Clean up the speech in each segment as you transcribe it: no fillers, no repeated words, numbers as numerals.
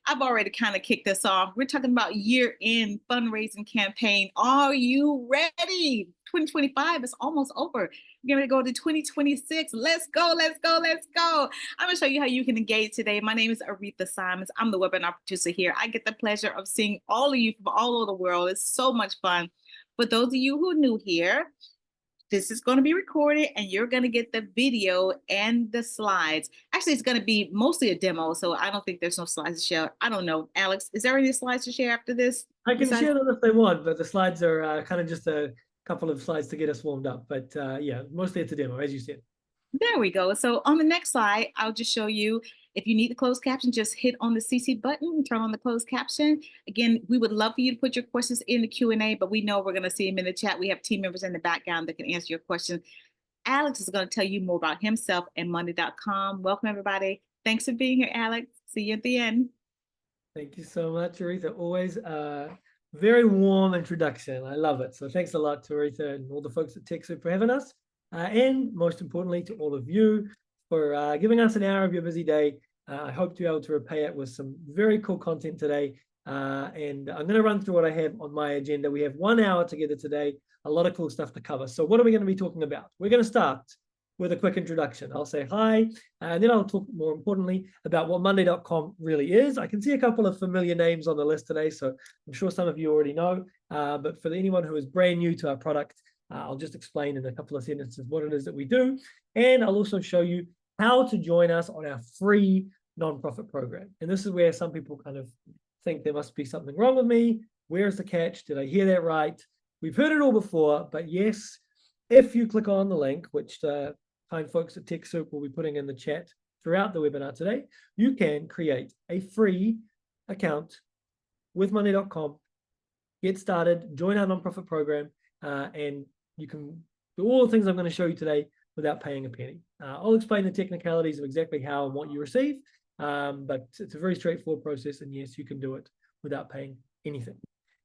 I've already kind of kicked this off. We're talking about year-end fundraising campaign. Are you ready? 2025 is almost over. We're going to go to 2026. Let's go, let's go, let's go. I'm going to show you how you can engage today. My name is Aretha Simons. I'm the webinar producer here. I get the pleasure of seeing all of you from all over the world. It's so much fun. For those of you who are new here, this is going to be recorded and you're going to get the video and the slides. Actually, it's going to be mostly a demo, so I don't think there's no slides to share. I don't know. Alex, is there any slides to share after this? I can share them if they want, but the slides are kind of just a couple of slides to get us warmed up. But yeah, mostly it's a demo, as you said. There we go. So on the next slide, I'll just show you, if you need the closed caption, just hit on the CC button and turn on the closed caption. Again, we would love for you to put your questions in the Q&A, but we know we're going to see them in the chat. We have team members in the background that can answer your questions. Alex is going to tell you more about himself and Monday.com. Welcome, everybody. Thanks for being here, Alex. See you at the end. Thank you so much, Aretha. Always a very warm introduction. I love it. So thanks a lot to Aretha and all the folks at TechSoup for having us. And most importantly, to all of you for giving us an hour of your busy day. I hope to be able to repay it with some very cool content today. And I'm going to run through what I have on my agenda. We have 1 hour together today, a lot of cool stuff to cover. So what are we going to be talking about? We're going to start with a quick introduction. I'll say hi, and then I'll talk more importantly about what Monday.com really is. I can see a couple of familiar names on the list today, so I'm sure some of you already know. But for anyone who is brand new to our product, I'll just explain in a couple of sentences what it is that we do. And I'll also show you how to join us on our free nonprofit program. And this is where some people kind of think there must be something wrong with me. Where's the catch? Did I hear that right? We've heard it all before, but yes, if you click on the link, which the kind folks at TechSoup will be putting in the chat throughout the webinar today, you can create a free account with Monday.com, get started, join our nonprofit program, and you can do all the things I'm going to show you today without paying a penny. I'll explain the technicalities of exactly how and what you receive, but it's a very straightforward process, and yes, you can do it without paying anything.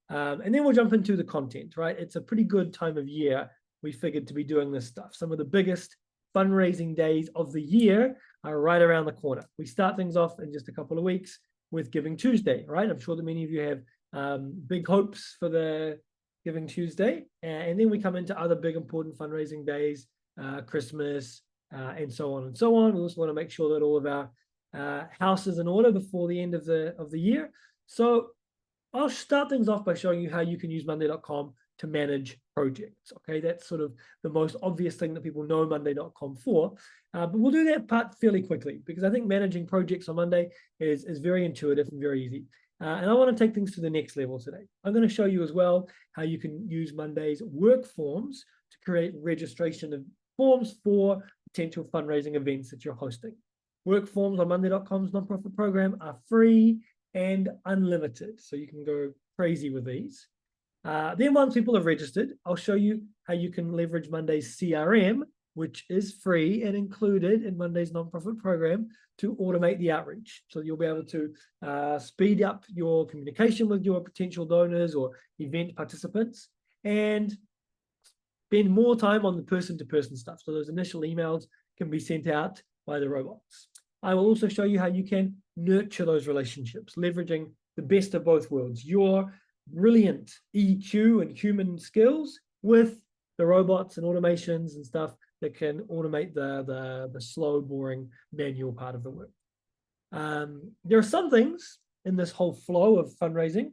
And then we'll jump into the content, right? It's a pretty good time of year, we figured, to be doing this stuff. Some of the biggest fundraising days of the year are right around the corner. We start things off in just a couple of weeks with Giving Tuesday, right? I'm sure that many of you have big hopes for the Giving Tuesday. And then we come into other big important fundraising days, Christmas, and so on and so on. We also want to make sure that all of our house is in order before the end of the year. So I'll start things off by showing you how you can use Monday.com to manage projects. Okay, that's sort of the most obvious thing that people know Monday.com for. But we'll do that part fairly quickly because I think managing projects on Monday is very intuitive and very easy. And I want to take things to the next level today. I'm going to show you as well how you can use Monday's work forms to create registration of forms for potential fundraising events that you're hosting. Work forms on Monday.com's nonprofit program are free and unlimited, so you can go crazy with these. Then once people have registered, I'll show you how you can leverage Monday's CRM, which is free and included in Monday's nonprofit program, to automate the outreach. So you'll be able to speed up your communication with your potential donors or event participants and spend more time on the person-to-person stuff. So those initial emails can be sent out by the robots. I will also show you how you can nurture those relationships, leveraging the best of both worlds, your brilliant EQ and human skills with the robots and automations and stuff that can automate the slow, boring, manual part of the work. There are some things in this whole flow of fundraising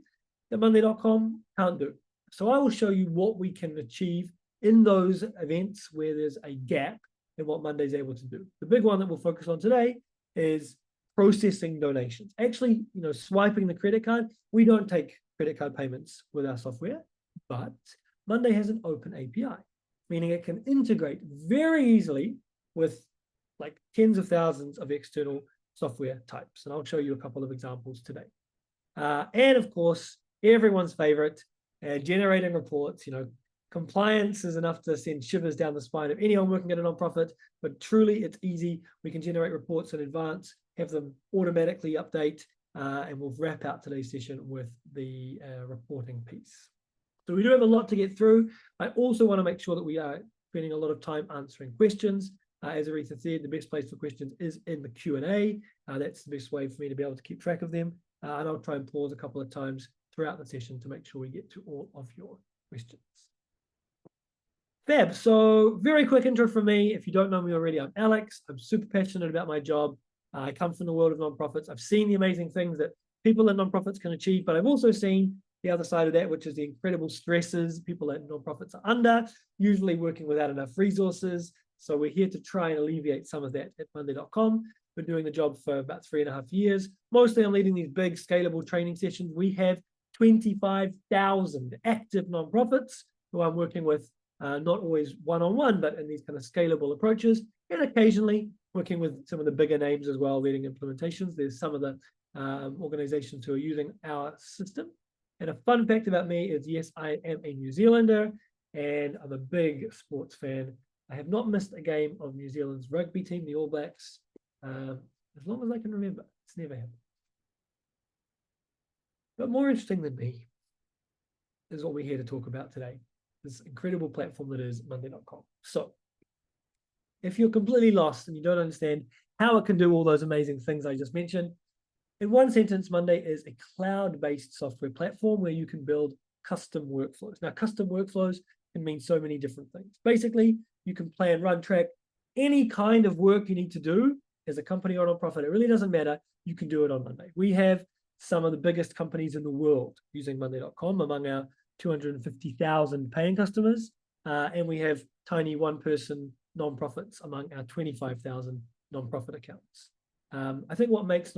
that Monday.com can't do. So I will show you what we can achieve in those events where there's a gap in what Monday's able to do. The big one that we'll focus on today is processing donations. Actually, swiping the credit card. We don't take credit card payments with our software, but Monday has an open API, meaning it can integrate very easily with like tens of thousands of external software types. And I'll show you a couple of examples today. And of course, everyone's favorite, generating reports. Compliance is enough to send shivers down the spine of anyone working at a nonprofit, but truly it's easy. We can generate reports in advance, have them automatically update, and we'll wrap out today's session with the reporting piece. So we do have a lot to get through. I also want to make sure that we are spending a lot of time answering questions. As Aretha said, the best place for questions is in the Q&A. That's the best way for me to be able to keep track of them. and I'll try and pause a couple of times throughout the session to make sure we get to all of your questions. Fab. So very quick intro from me. If you don't know me already, I'm Alex. I'm super passionate about my job. I come from the world of nonprofits. I've seen the amazing things that people in nonprofits can achieve, but I've also seen the other side of that, which is the incredible stresses people at nonprofits are under, usually working without enough resources. So we're here to try and alleviate some of that at Monday.com. Been doing the job for about 3.5 years. Mostly I'm leading these big scalable training sessions. We have 25,000 active nonprofits who I'm working with, not always one-on-one, but in these kind of scalable approaches, and occasionally working with some of the bigger names as well, leading implementations. There's some of the organizations who are using our system. And a fun fact about me is, yes, I am a New Zealander, and I'm a big sports fan. I have not missed a game of New Zealand's rugby team, the All Blacks, as long as I can remember. It's never happened. But more interesting than me is what we're here to talk about today, this incredible platform that is Monday.com. So if you're completely lost and you don't understand how it can do all those amazing things I just mentioned, in one sentence, Monday is a cloud-based software platform where you can build custom workflows. Now, custom workflows can mean so many different things. Basically, you can plan, run, track any kind of work you need to do as a company or nonprofit. It really doesn't matter. You can do it on Monday. We have some of the biggest companies in the world using Monday.com among our 250,000 paying customers. And we have tiny one-person nonprofits among our 25,000 nonprofit accounts. I think what makes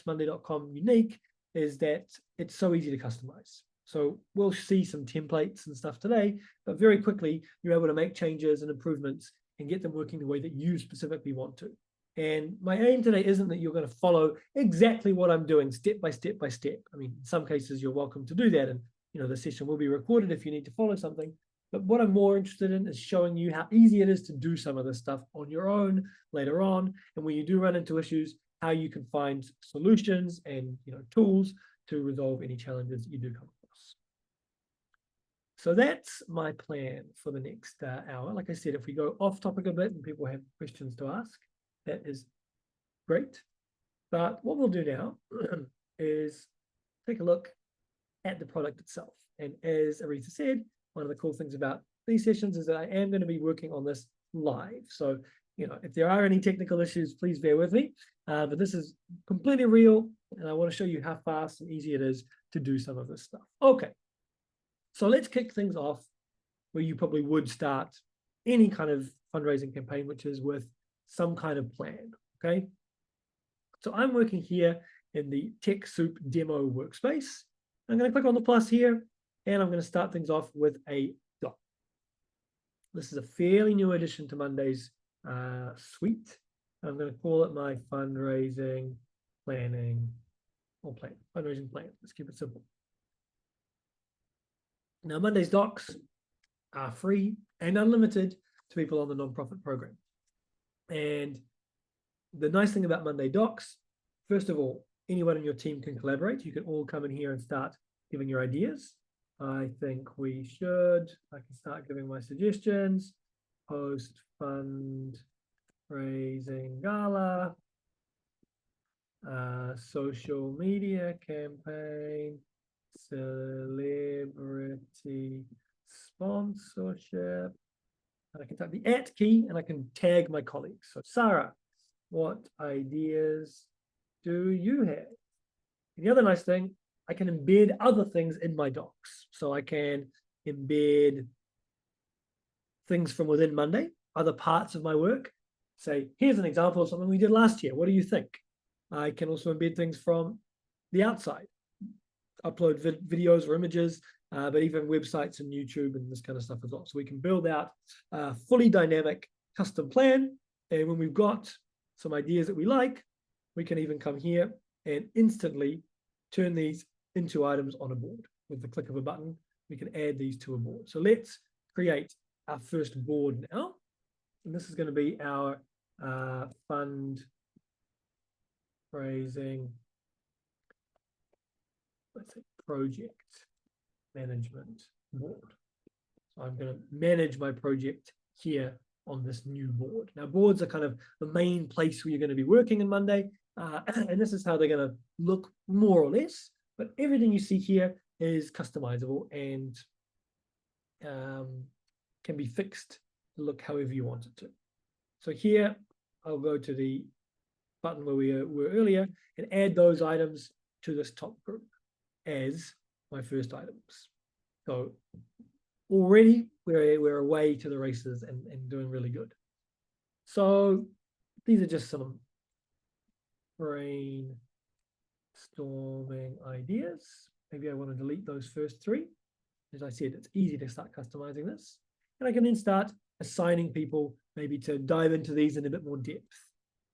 Monday.com unique is that it's so easy to customize. So we'll see some templates and stuff today, but very quickly, you're able to make changes and improvements and get them working the way that you specifically want to. And my aim today isn't that you're going to follow exactly what I'm doing step by step by step. I mean, in some cases, you're welcome to do that. And, the session will be recorded if you need to follow something. But what I'm more interested in is showing you how easy it is to do some of this stuff on your own later on. And when you do run into issues, how you can find solutions and tools to resolve any challenges you do come across. So that's my plan for the next hour. Like I said, if we go off topic a bit and people have questions to ask, that is great. But what we'll do now is take a look at the product itself. And as Aretha said, one of the cool things about these sessions is that I am going to be working on this live. So, if there are any technical issues, please bear with me. But this is completely real, and I want to show you how fast and easy it is to do some of this stuff. Okay, so let's kick things off where you probably would start any kind of fundraising campaign, which is with some kind of plan, okay? So I'm working here in the TechSoup demo workspace. I'm going to click on the plus here, and I'm going to start things off with a doc. This is a fairly new addition to Monday's suite. I'm going to call it my fundraising planning fundraising plan. Let's keep it simple. Now, Monday's docs are free and unlimited to people on the nonprofit program. And the nice thing about Monday docs, first of all, anyone in your team can collaborate. You can all come in here and start giving your ideas. I think I can start giving my suggestions. Post fundraising gala, social media campaign, celebrity sponsorship. And I can type the @ key and I can tag my colleagues. So Sarah, what ideas do you have? And the other nice thing, I can embed other things in my docs. So I can embed things from within Monday, other parts of my work. Say, here's an example of something we did last year. What do you think? I can also embed things from the outside, upload videos or images, but even websites and YouTube and this kind of stuff as well. So we can build out a fully dynamic custom plan. And when we've got some ideas that we like, we can even come here and instantly turn these into items on a board. With the click of a button, we can add these to a board. So let's create our first board now. And this is going to be our fundraising, let's say, project management board. So I'm going to manage my project here on this new board. Now, boards are kind of the main place where you're going to be working in Monday. And this is how they're going to look more or less. But everything you see here is customizable and can be fixed to look however you want it to. So here, I'll go to the button where we were earlier and add those items to this top group as my first items. So already we're away to the races and doing really good. So these are just some brainstorming ideas. Maybe I want to delete those first three. As I said, it's easy to start customizing this. And I can then start assigning people maybe to dive into these in a bit more depth.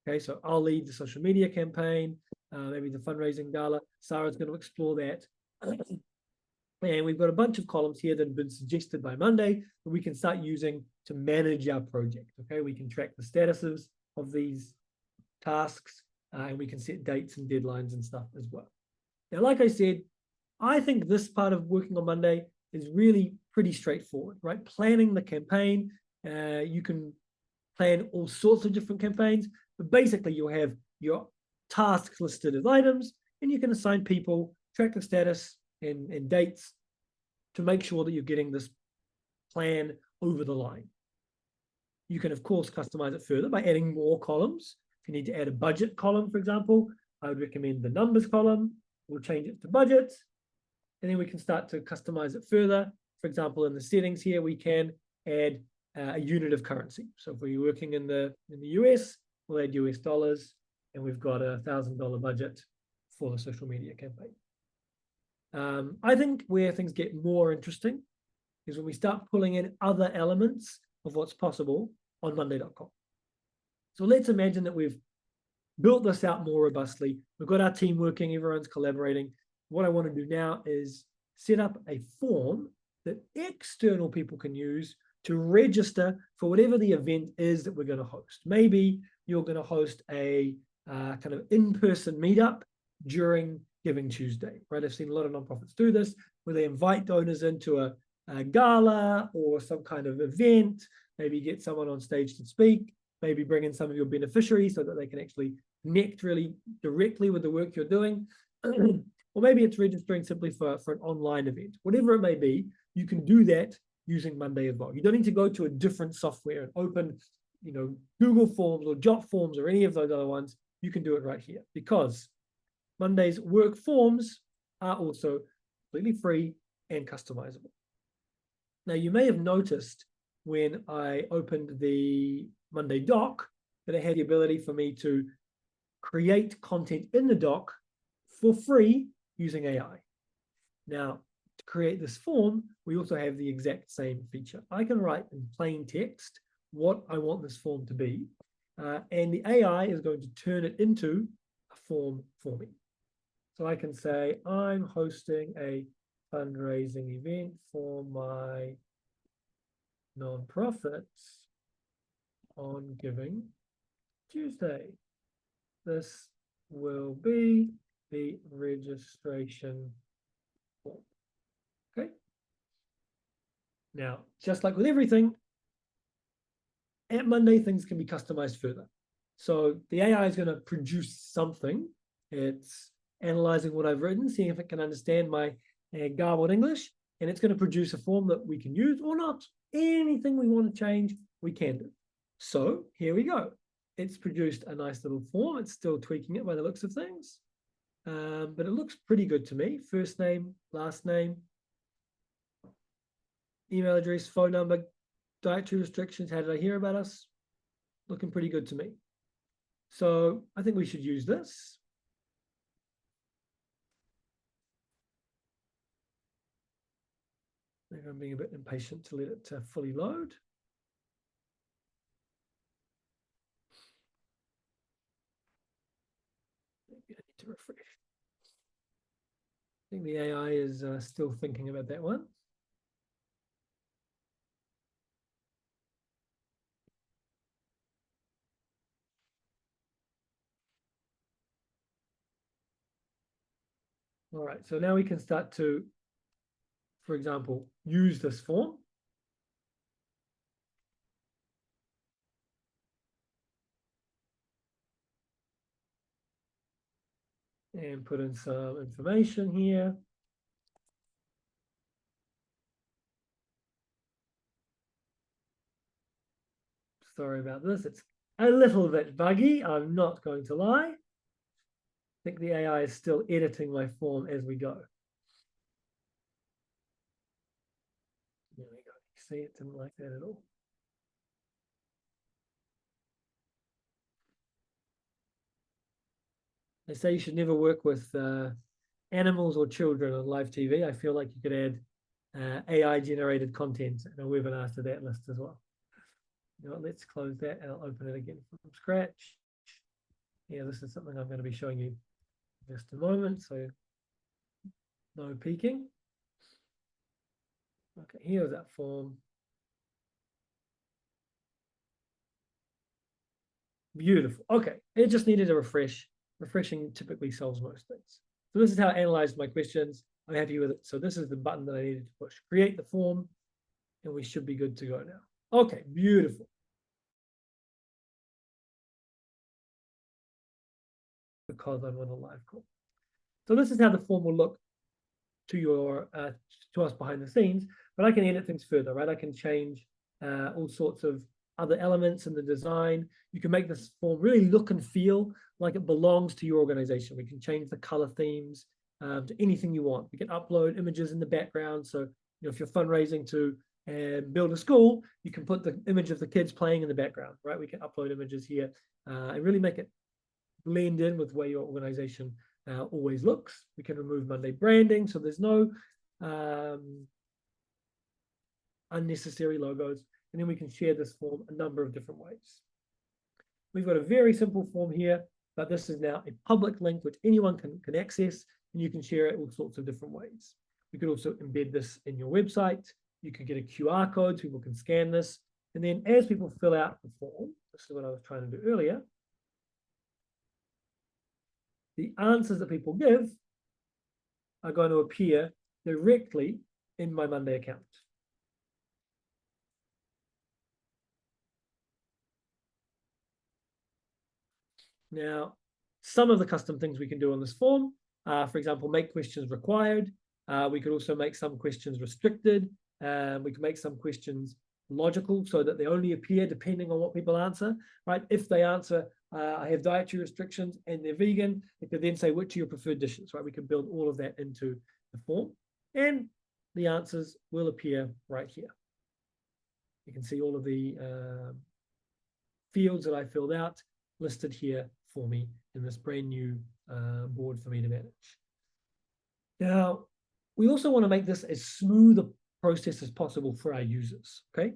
Okay, so I'll lead the social media campaign, maybe the fundraising gala. Sarah's going to explore that. And we've got a bunch of columns here that have been suggested by Monday that we can start using to manage our project. Okay, we can track the statuses of these tasks and we can set dates and deadlines and stuff as well. Now, like I said, I think this part of working on Monday is really pretty straightforward, right? Planning the campaign, you can plan all sorts of different campaigns, but basically you'll have your tasks listed as items and you can assign people, track the status and dates to make sure that you're getting this plan over the line. You can, of course, customize it further by adding more columns. If you need to add a budget column, for example, I would recommend the numbers column. We'll change it to budget. And then we can start to customize it further. For example, in the settings here, we can add a unit of currency. So if we're working in the US, we'll add US dollars, and we've got a $1,000 budget for the social media campaign. I think where things get more interesting is when we start pulling in other elements of what's possible on Monday.com. So let's imagine that we've built this out more robustly. We've got our team working, everyone's collaborating. What I want to do now is set up a form that external people can use to register for whatever the event is that we're going to host. Maybe you're going to host a kind of in-person meetup during Giving Tuesday, right? I've seen a lot of nonprofits do this, where they invite donors into a gala or some kind of event, maybe get someone on stage to speak, maybe bring in some of your beneficiaries so that they can actually connect really directly with the work you're doing. Or maybe it's registering simply for an online event. Whatever it may be, you can do that using Monday as well. You don't need to go to a different software and open, Google Forms or Jot Forms or any of those other ones. You can do it right here because Monday's work forms are also completely free and customizable. Now, you may have noticed when I opened the Monday doc that it had the ability for me to create content in the doc for free using AI. Now, to create this form, we also have the exact same feature. I can write in plain text what I want this form to be, and the AI is going to turn it into a form for me. So I can say, I'm hosting a fundraising event for my nonprofits on Giving Tuesday. This will be the registration form. Okay. Now, just like with everything, at Monday, things can be customized further. So the AI is going to produce something. It's analyzing what I've written, seeing if it can understand my garbled English, and it's going to produce a form that we can use or not. Anything we want to change, we can do. So here we go. It's produced a nice little form. It's still tweaking it by the looks of things, but it looks pretty good to me. First name, last name, email address, phone number, dietary restrictions. How did I hear about us? Looking pretty good to me. So I think we should use this. Maybe I'm being a bit impatient to let it fully load. Maybe I need to refresh. I think the AI is still thinking about that one. All right, so now we can start to, for example, use this form. and put in some information here. Sorry about this. It's a little bit buggy. I'm not going to lie. I think the AI is still editing my form as we go. There we go. See, it didn't like that at all. They say you should never work with animals or children on live TV. I feel like you could add AI-generated content in a webinar to that list as well. You know what, let's close that and I'll open it again from scratch. Yeah, this is something I'm going to be showing you in just a moment, so no peeking. Okay, here's that form. Beautiful. Okay, it just needed a refresh. Refreshing typically solves most things. So this is how I analyzed my questions. I'm happy with it. So this is the button that I needed to push. Create the form, and we should be good to go now. Okay, beautiful. Because I'm on a live call. So this is how the form will look to us behind the scenes, but I can edit things further, right? I can change all sorts of other elements in the design. You can make this form really look and feel like it belongs to your organization. We can change the color themes to anything you want. We can upload images in the background. So, if you're fundraising to build a school, you can put the image of the kids playing in the background, right? We can upload images here and really make it blend in with where your organization always looks. We can remove Monday branding, so there's no unnecessary logos. And then we can share this form a number of different ways. We've got a very simple form here, but this is now a public link which anyone can access, and you can share it all sorts of different ways. We could also embed this in your website. You could get a QR code, people can scan this. And then as people fill out the form, this is what I was trying to do earlier, the answers that people give are going to appear directly in my Monday account. Now, some of the custom things we can do on this form, for example, make questions required. We could also make some questions restricted. We can make some questions logical so that they only appear depending on what people answer, right? If they answer, I have dietary restrictions and they're vegan, they could then say, which are your preferred dishes, right? We can build all of that into the form, and the answers will appear right here. You can see all of the fields that I filled out listed here for me in this brand new board for me to manage. Now, we also want to make this as smooth a process as possible for our users, okay?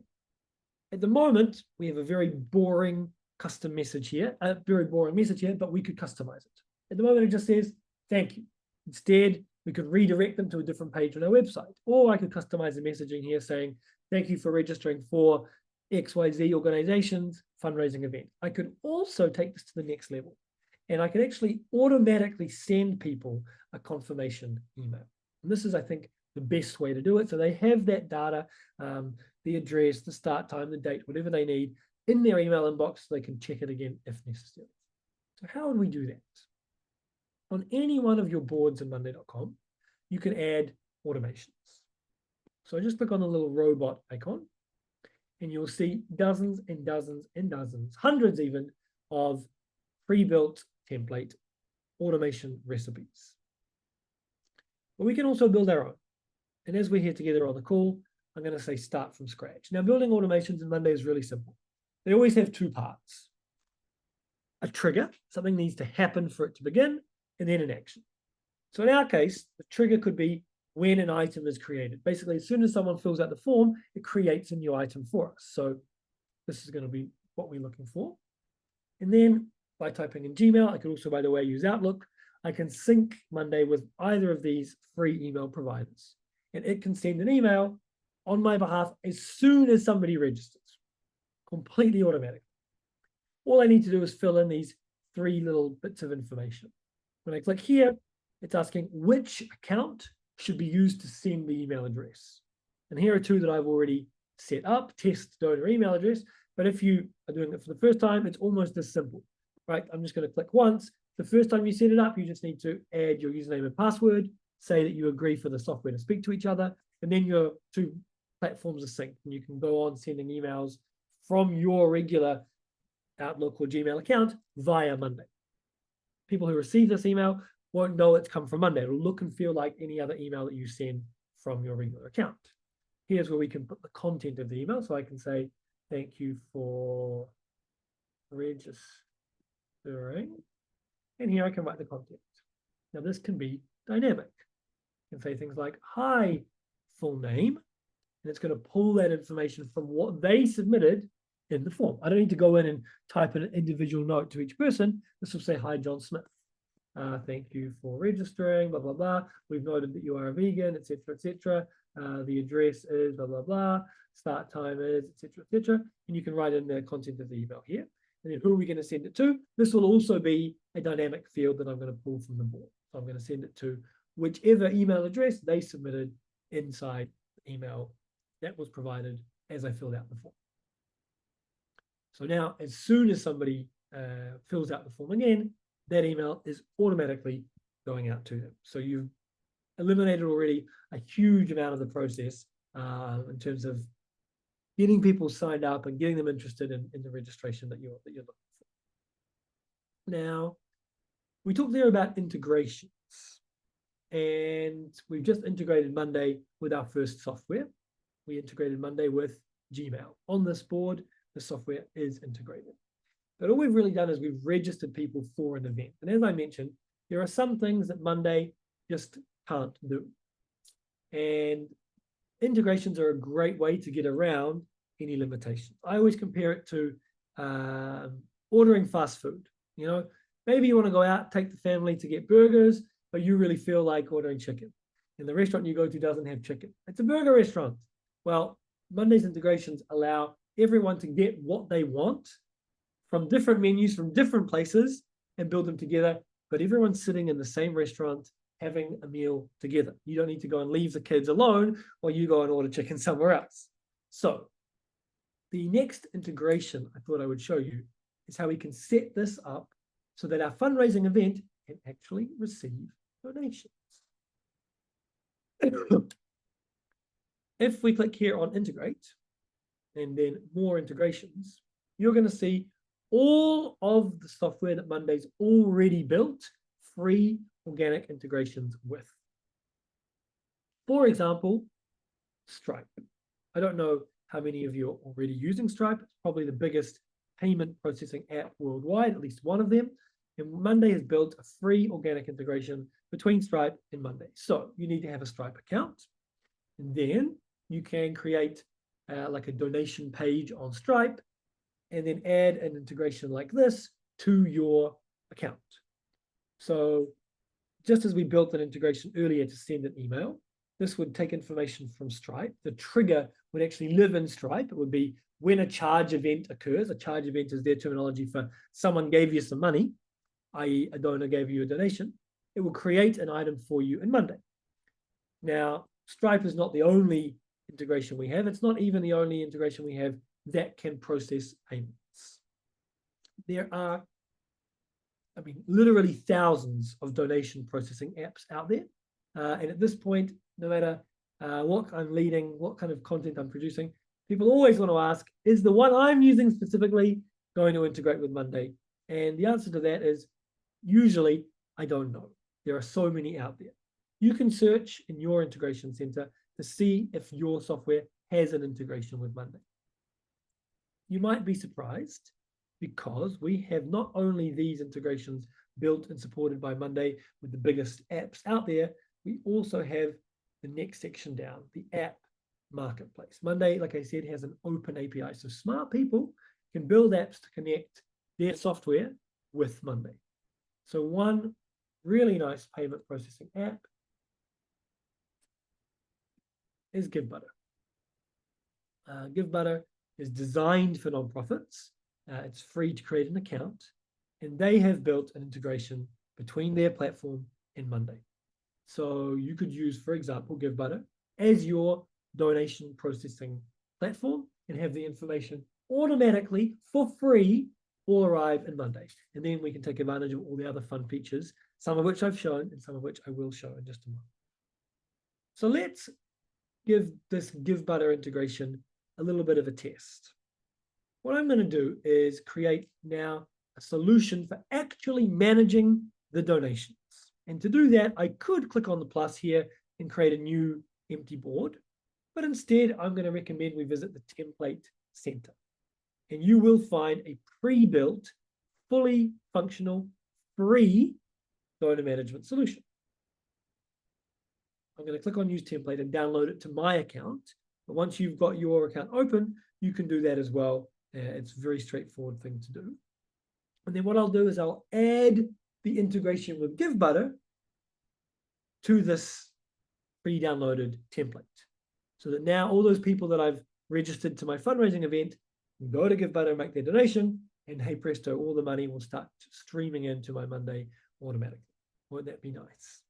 At the moment, we have a very boring custom message here, but we could customize it. At the moment, it just says, thank you. Instead, we could redirect them to a different page on our website, or I could customize the messaging here saying, thank you for registering for XYZ organization's fundraising event. I could also take this to the next level, and I could actually automatically send people a confirmation email. And this is, I think, the best way to do it. So they have that data, the address, the start time, the date, whatever they need in their email inbox, so they can check it again if necessary. So how would we do that? On any one of your boards in Monday.com, you can add automations. So just click on the little robot icon, and you'll see dozens and dozens and dozens, hundreds even, of pre-built template automation recipes. But we can also build our own. And as we're here together on the call, I'm going to say start from scratch. Now, building automations in Monday is really simple. They always have two parts. A trigger, something needs to happen for it to begin, and then an action. So in our case, the trigger could be when an item is created. Basically, as soon as someone fills out the form, it creates a new item for us. So this is going to be what we're looking for. And then by typing in Gmail, I could also, by the way, use Outlook. I can sync Monday with either of these free email providers, and it can send an email on my behalf as soon as somebody registers, completely automatic. All I need to do is fill in these three little bits of information. When I click here, it's asking which account should be used to send the email address. And here are two that I've already set up, test donor email address. But if you are doing it for the first time, it's almost as simple, right? I'm just going to click once, The first time you set it up, you just need to add your username and password, say that you agree for the software to speak to each other, and then your two platforms are synced, and you can go on sending emails from your regular Outlook or Gmail account via Monday. People who receive this email won't know it's come from Monday. It'll look and feel like any other email that you send from your regular account. Here's where we can put the content of the email. So I can say, thank you for registering. And here I can write the content. Now this can be dynamic. You can say things like, hi, full name. And it's going to pull that information from what they submitted in the form. I don't need to go in and type an individual note to each person. This will say, hi, John Smith. Thank you for registering, blah, blah, blah. We've noted that you are a vegan, etc., etc. The address is blah, blah, blah. Start time is, etc., etc. And you can write in the content of the email here. And then who are we going to send it to? This will also be a dynamic field that I'm going to pull from the board. So I'm going to send it to whichever email address they submitted inside the email that was provided as I filled out the form. So now, as soon as somebody fills out the form again, that email is automatically going out to them. So you've eliminated already a huge amount of the process in terms of getting people signed up and getting them interested in the registration that you're looking for. Now, we talked there about integrations, and we've just integrated Monday with our first software. We integrated Monday with Gmail. On this board, the software is integrated. But all we've really done is we've registered people for an event. And as I mentioned, there are some things that Monday just can't do. And integrations are a great way to get around any limitations. I always compare it to ordering fast food. You know, maybe you want to go out, take the family to get burgers, but you really feel like ordering chicken. And the restaurant you go to doesn't have chicken. It's a burger restaurant. Well, Monday's integrations allow everyone to get what they want from different menus from different places and build them together, but everyone's sitting in the same restaurant having a meal together. You don't need to go and leave the kids alone while you go and order chicken somewhere else. So the next integration I thought I would show you is how we can set this up so that our fundraising event can actually receive donations. If we click here on integrate and then more integrations, you're going to see all of the software that Monday's already built free organic integrations with. For example, Stripe. I don't know how many of you are already using Stripe. It's probably the biggest payment processing app worldwide, at least one of them. And Monday has built a free organic integration between Stripe and Monday. So you need to have a Stripe account. And then you can create like a donation page on Stripe and then add an integration like this to your account. So just as we built an integration earlier to send an email, this would take information from Stripe. The trigger would actually live in Stripe. It would be when a charge event occurs. A charge event is their terminology for someone gave you some money, i.e. a donor gave you a donation. It will create an item for you in Monday. Now, Stripe is not the only integration we have. It's not even the only integration we have that can process payments. There are, literally thousands of donation processing apps out there. And at this point, no matter what I'm leading, what kind of content I'm producing, people always want to ask, is the one I'm using specifically going to integrate with Monday? And the answer to that is usually, I don't know. There are so many out there. You can search in your integration center to see if your software has an integration with Monday. You might be surprised because we have not only these integrations built and supported by Monday with the biggest apps out there, we also have the next section down, the app marketplace. Monday, like I said, has an open API. So smart people can build apps to connect their software with Monday. So one really nice payment processing app is GiveButter. GiveButter is designed for nonprofits. It's free to create an account, and they have built an integration between their platform and Monday. So you could use, for example, GiveButter as your donation processing platform and have the information automatically for free all arrive in Monday. And then we can take advantage of all the other fun features, some of which I've shown and some of which I will show in just a moment. So let's give this GiveButter integration a little bit of a test. What I'm going to do is create now a solution for actually managing the donations. And to do that, I could click on the plus here and create a new empty board. But instead, I'm going to recommend we visit the template center. And you will find a pre-built, fully functional, free donor management solution. I'm going to click on use template and download it to my account. But once you've got your account open, you can do that as well. It's a very straightforward thing to do. And then what I'll do is I'll add the integration with GiveButter to this pre-downloaded template. So that now all those people that I've registered to my fundraising event can go to GiveButter and make their donation, and hey presto, all the money will start streaming into my Monday automatically. Won't that be nice?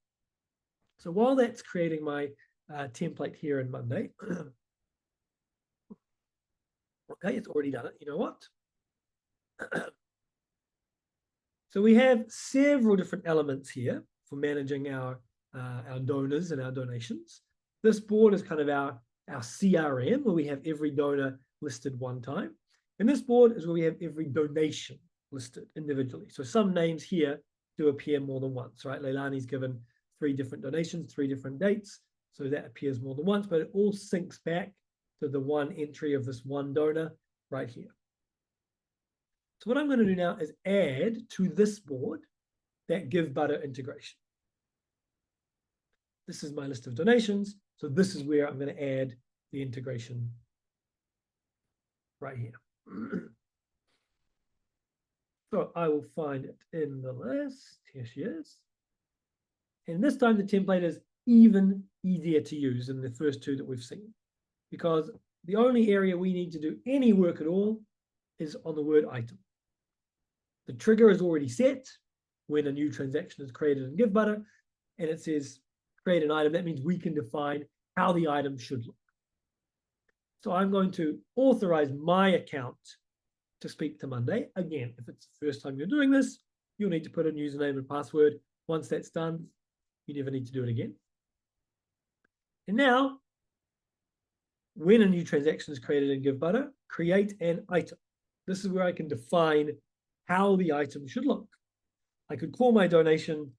So while that's creating my template here in Monday, okay, it's already done it. You know what? So we have several different elements here for managing our donors and our donations. This board is kind of our CRM, where we have every donor listed one time. And this board is where we have every donation listed individually. So some names here do appear more than once, right? Leilani's given 3 different donations, 3 different dates. So that appears more than once, but it all syncs back to the one entry of this one donor right here. So what I'm going to do now is add to this board that GiveButter integration. This is my list of donations. So this is where I'm going to add the integration right here. So I will find it in the list. Here she is. And this time the template is even easier to use than the first 2 that we've seen, because the only area we need to do any work at all is on the word item. The trigger is already set when a new transaction is created in GiveButter, and it says create an item. That means we can define how the item should look. So I'm going to authorize my account to speak to Monday. Again, if it's the first time you're doing this, you'll need to put in username and password. Once that's done, you never need to do it again. And now, when a new transaction is created in GiveButter, create an item. This is where I can define how the item should look. I could call my donation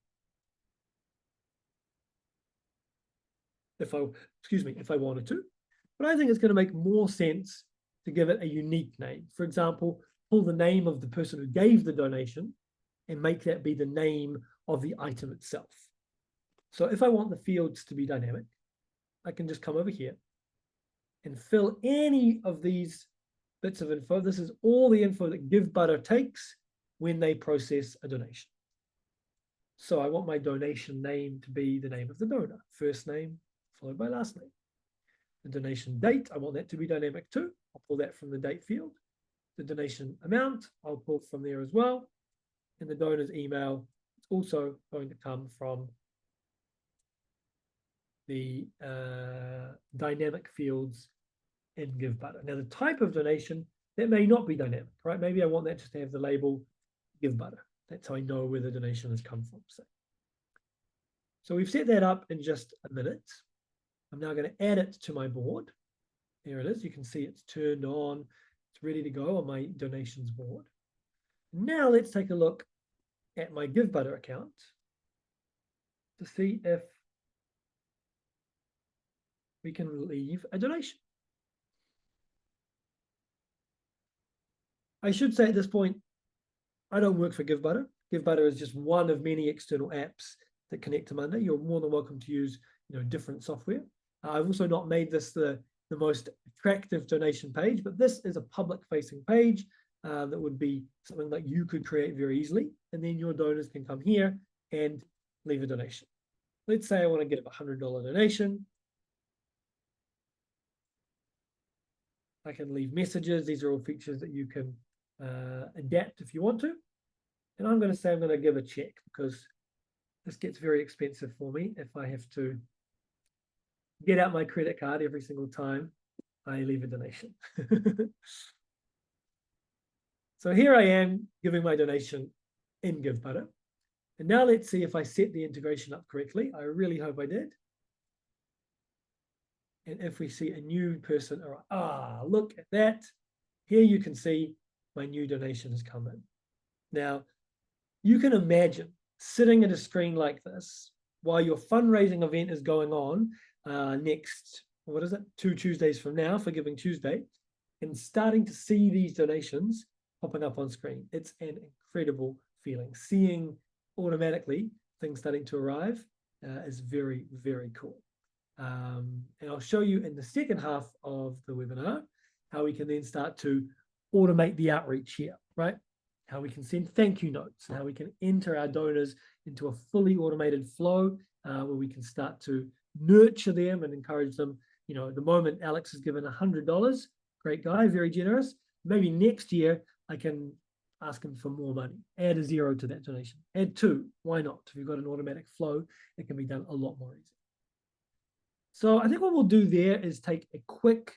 if I wanted to, but I think it's going to make more sense to give it a unique name. For example, pull the name of the person who gave the donation and make that be the name of the item itself. So if I want the fields to be dynamic, I can just come over here and fill any of these bits of info. This is all the info that GiveButter takes when they process a donation. So I want my donation name to be the name of the donor, first name followed by last name. The donation date, I want that to be dynamic too. I'll pull that from the date field. The donation amount, I'll pull from there as well. And the donor's email, it's also going to come from the dynamic fields in GiveButter. Now, the type of donation, that may not be dynamic, right? Maybe I want that just to have the label GiveButter. That's how I know where the donation has come from. So we've set that up in just a minute. I'm now going to add it to my board. There it is. You can see it's turned on. It's ready to go on my donations board. Now let's take a look at my GiveButter account to see if we can leave a donation. I should say at this point, I don't work for GiveButter. GiveButter is just one of many external apps that connect to Monday. You're more than welcome to use, different software. I've also not made this the most attractive donation page, but this is a public-facing page that would be something that you could create very easily, and then your donors can come here and leave a donation. Let's say I want to get a $100 donation. I can leave messages. These are all features that you can adapt if you want to. And I'm going to say I'm going to give a check, because this gets very expensive for me if I have to get out my credit card every single time I leave a donation. So here I am giving my donation in GiveButter. And now let's see if I set the integration up correctly. I really hope I did. And if we see a new person, look at that. Here you can see my new donation has come in. Now, you can imagine sitting at a screen like this while your fundraising event is going on next, 2 Tuesdays from now for Giving Tuesday, and starting to see these donations popping up on screen. It's an incredible feeling. Seeing automatically things starting to arrive is very, very cool. And I'll show you in the second half of the webinar how we can then start to automate the outreach here, right? How we can send thank you notes, and how we can enter our donors into a fully automated flow where we can start to nurture them and encourage them. You know, at the moment, Alex has given $100. Great guy, very generous. Maybe next year I can ask him for more money. Add a 0 to that donation. Add 2. Why not? If you've got an automatic flow, it can be done a lot more easy. So I think what we'll do there is take a quick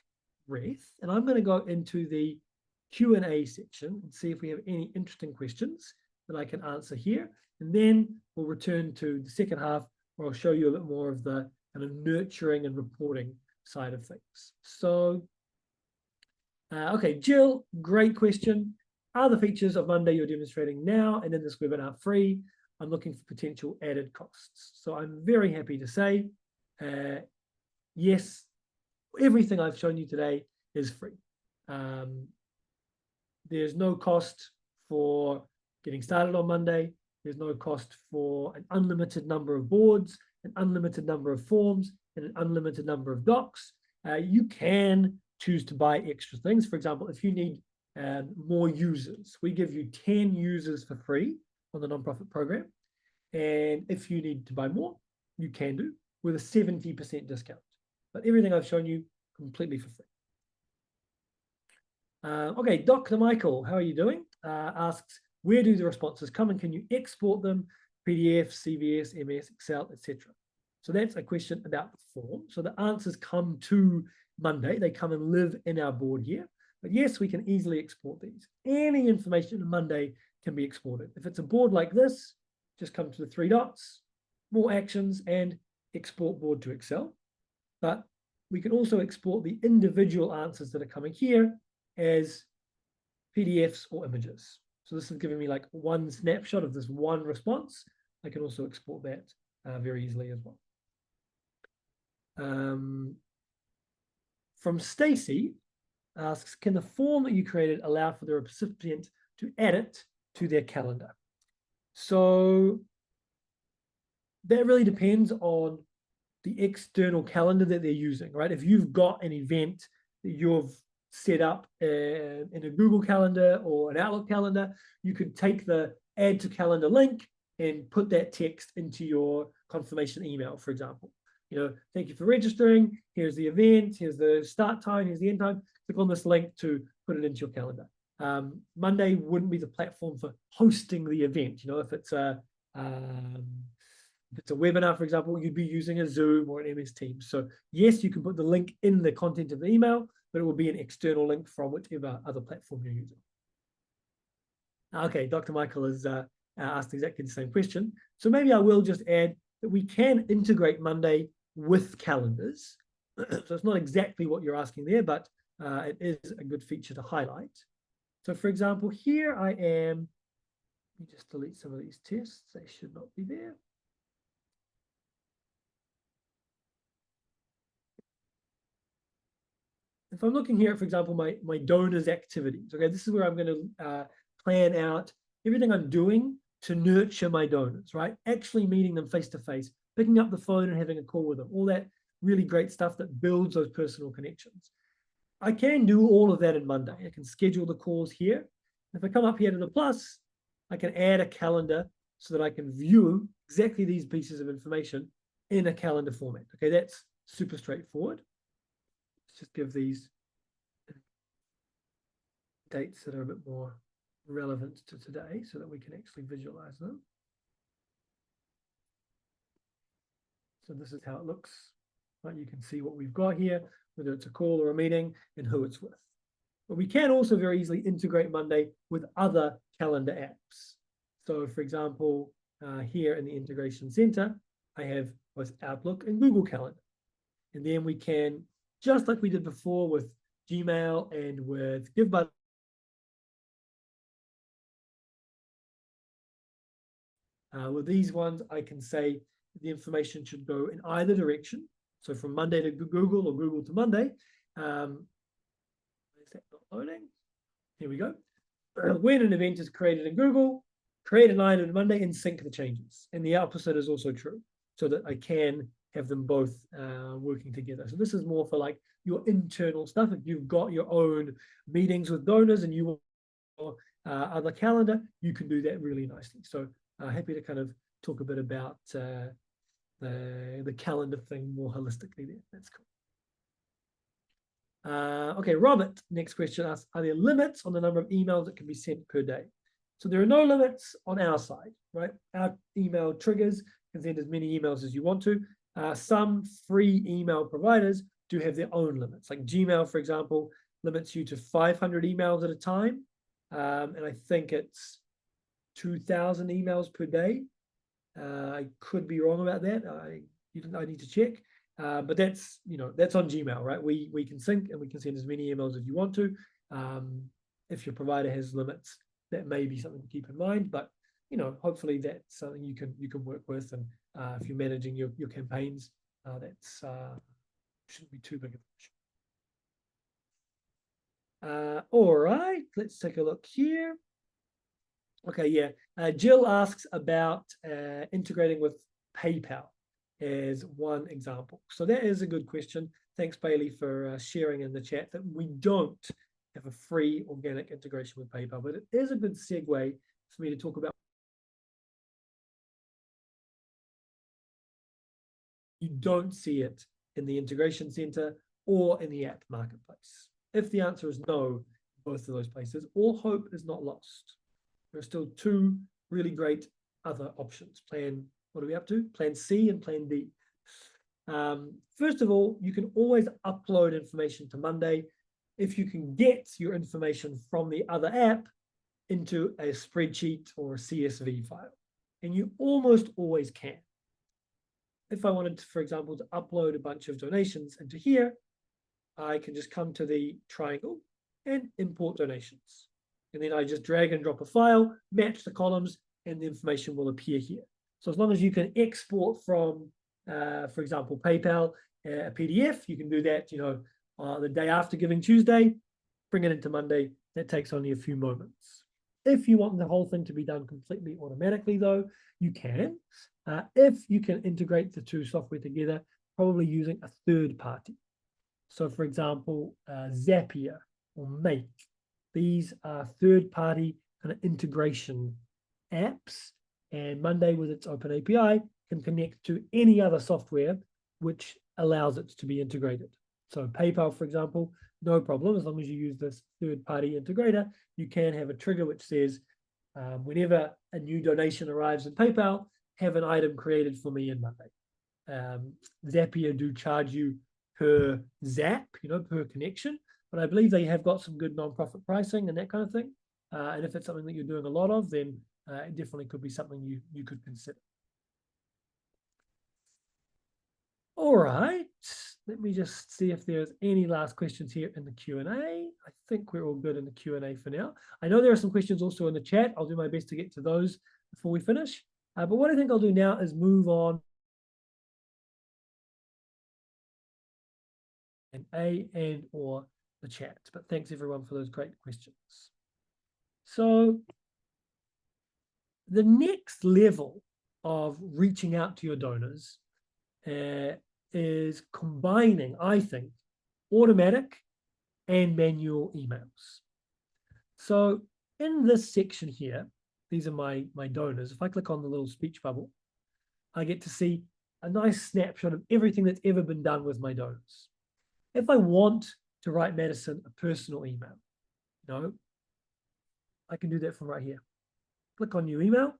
breath, and I'm going to go into the Q&A section and see if we have any interesting questions that I can answer here. And then we'll return to the second half where I'll show you a bit more of the kind of nurturing and reporting side of things. So, okay, Jill, great question. Are the features of Monday you're demonstrating now and in this webinar free? I'm looking for potential added costs. So I'm very happy to say, yes, everything I've shown you today is free. There's no cost for getting started on Monday. There's no cost for an unlimited number of boards, an unlimited number of forms, and an unlimited number of docs. You can choose to buy extra things. For example, if you need more users, we give you 10 users for free on the nonprofit program. And if you need to buy more, you can do with a 70% discount. But everything I've shown you completely for free. Okay, Dr. Michael, how are you doing? Asks, where do the responses come and can you export them? PDF, CVS, MS, Excel, etc. So that's a question about the form. So the answers come to Monday. They come and live in our board here. But yes, we can easily export these. Any information on Monday can be exported. If it's a board like this, just come to the 3 dots, more actions, and export board to Excel. But we can also export the individual answers that are coming here as PDFs or images. So this is giving me like one snapshot of this one response. I can also export that very easily as well. From Stacy asks, can the form that you created allow for the recipient to add it to their calendar? So that really depends on the external calendar that they're using, right? If you've got an event that you've set up in a Google Calendar or an Outlook calendar, you could take the add to calendar link and put that text into your confirmation email, for example. You know, thank you for registering. Here's the event. Here's the start time. Here's the end time. Click on this link to put it into your calendar. Monday wouldn't be the platform for hosting the event. You know, if it's a webinar, for example, you'd be using a Zoom or an MS Teams. So yes, you can put the link in the content of the email, but it will be an external link from whichever other platform you're using. Okay, Dr. Michael has asked exactly the same question. So maybe I will just add that we can integrate Monday with calendars. So it's not exactly what you're asking there, but it is a good feature to highlight. So for example, here I am, let me just delete some of these tests. They should not be there. If I'm looking here at, for example, my donors activities, okay, this is where I'm going to plan out everything I'm doing to nurture my donors, right? Actually meeting them face to face, picking up the phone and having a call with them, all that really great stuff that builds those personal connections. I can do all of that in Monday. I can schedule the calls here. If I come up here to the plus, I can add a calendar so that I can view exactly these pieces of information in a calendar format. Okay, that's super straightforward. Let's just give these dates that are a bit more relevant to today so that we can actually visualize them. So this is how it looks, right? You can see what we've got here, whether it's a call or a meeting and who it's with. But we can also very easily integrate Monday with other calendar apps. So for example, here in the integration center, I have both Outlook and Google Calendar. And then we can, just like we did before with Gmail and with GiveBuddy, with these ones, I can say the information should go in either direction. So from Monday to Google or Google to Monday. Is that not loading? Here we go. When an event is created in Google, create an item on Monday and sync the changes. And the opposite is also true, so that I can have them both working together. So this is more for like your internal stuff. If you've got your own meetings with donors and you want other calendar, you can do that really nicely. So happy to kind of talk a bit about the calendar thing more holistically there. That's cool. Okay, Robert, next question asks, are there limits on the number of emails that can be sent per day? So there are no limits on our side, right? Our email triggers can send as many emails as you want to. Some free email providers do have their own limits. Like Gmail, for example, limits you to 500 emails at a time. And I think it's 2,000 emails per day. I could be wrong about that. I need to check. But that's, that's on Gmail, right? We can sync and we can send as many emails as you want to. If your provider has limits, that may be something to keep in mind. But hopefully that's something you can work with. And if you're managing your campaigns, that's shouldn't be too big of an issue. All right, let's take a look here. Okay, yeah. Jill asks about integrating with PayPal as one example. So that is a good question. Thanks, Bailey, for sharing in the chat that we don't have a free organic integration with PayPal, but it is a good segue for me to talk about. You don't see it in the integration center or in the app marketplace. If the answer is no, both of those places, all hope is not lost. There are still two really great other options. What are we up to? Plan C and Plan D. First of all, you can always upload information to Monday if you can get your information from the other app into a spreadsheet or a CSV file. And you almost always can. If I wanted to, for example, to upload a bunch of donations into here, I can just come to the triangle and import donations. And then I just drag and drop a file, match the columns, and the information will appear here. So as long as you can export from, for example, PayPal, a PDF, you can do that, the day after Giving Tuesday, bring it into Monday. That takes only a few moments. If you want the whole thing to be done completely automatically, though, you can. If you can integrate the two software together, probably using a third party. So, for example, Zapier or Make. These are third-party kind of integration apps, and Monday, with its open API, can connect to any other software which allows it to be integrated. So PayPal, for example, no problem. As long as you use this third-party integrator, you can have a trigger which says, whenever a new donation arrives in PayPal, have an item created for me in Monday. Zapier do charge you per zap, per connection, but I believe they have got some good nonprofit pricing and that kind of thing. And if it's something that you're doing a lot of, then it definitely could be something you could consider. All right, let me just see if there's any last questions here in the Q&A. I think we're all good in the Q&A for now. I know there are some questions also in the chat. I'll do my best to get to those before we finish. But what I think I'll do now is move on and or the chat. But thanks everyone for those great questions. So the next level of reaching out to your donors is combining, I think, automatic and manual emails. So in this section here, these are my donors. If I click on the little speech bubble, I get to see a nice snapshot of everything that's ever been done with my donors. If I want to write Madison a personal email, I can do that from right here. Click on new email.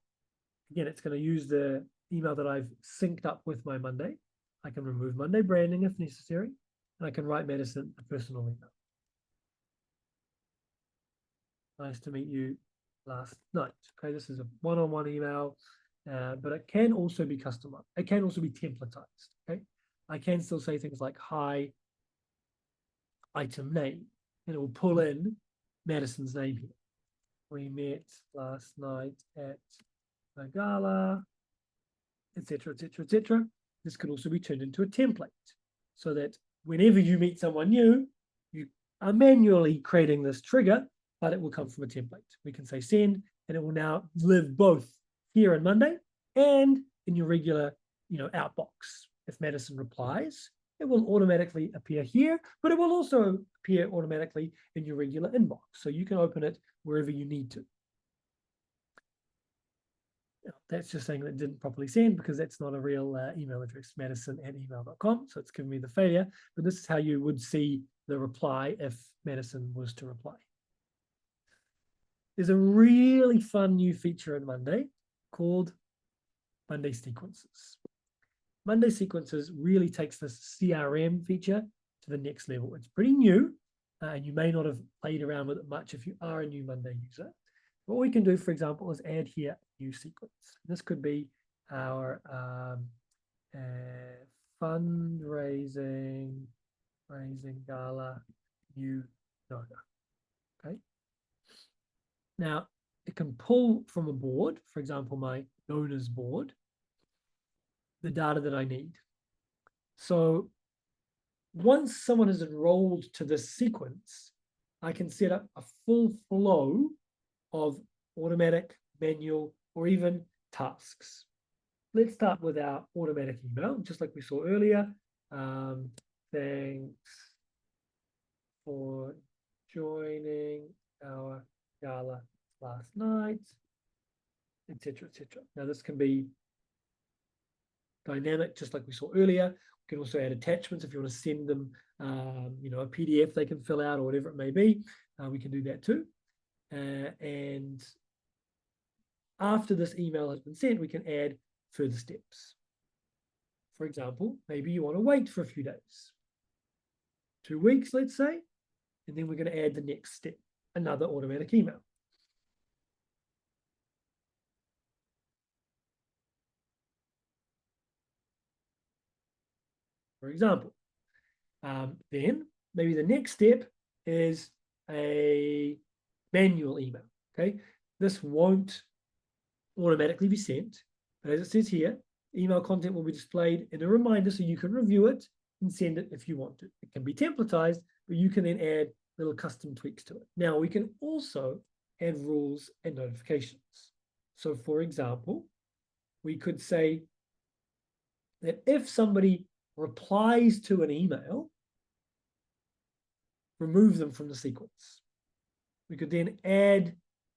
Again, it's going to use the email that I've synced up with my Monday. I can remove Monday branding if necessary, and I can write Madison a personal email. nice to meet you last night. Okay, this is a one-on-one email, but it can also be customized. It can also be templatized. Okay, I can still say things like hi, item name, and it will pull in Madison's name here. We met last night at the gala, etc., etc., etc. This could also be turned into a template so that whenever you meet someone new, you are manually creating this trigger, but it will come from a template. We can say send, and it will now live both here on Monday and in your regular, outbox. If Madison replies, it will automatically appear here, but it will also appear automatically in your regular inbox. So you can open it wherever you need to. That's just saying that it didn't properly send because that's not a real email address, madison@email.com. So it's giving me the failure, but this is how you would see the reply if Madison was to reply. There's a really fun new feature in Monday called Monday Sequences. Monday Sequences really takes this CRM feature to the next level. It's pretty new, and you may not have played around with it much if you are a new Monday user. What we can do, for example, is add here a new sequence. This could be our fundraising gala new donor. Okay. Now, it can pull from a board, for example, my donors board, the data that I need. So once someone is enrolled to this sequence, I can set up a full flow of automatic, manual, or even tasks. Let's start with our automatic email, just like we saw earlier. Thanks for joining our gala last night, etc., etc. Now this can be dynamic, just like we saw earlier. We can also add attachments if you want to send them, a PDF they can fill out or whatever it may be. We can do that too. And after this email has been sent, we can add further steps. For example, maybe you want to wait for a few days, 2 weeks, let's say, and then we're going to add the next step, another automatic email. For example, then maybe the next step is a manual email. Okay, this won't automatically be sent, but as it says here, email content will be displayed in a reminder so you can review it and send it if you want to. It can be templatized, but you can then add little custom tweaks to it. Now we can also add rules and notifications. So for example, we could say that if somebody replies to an email, remove them from the sequence. We could then add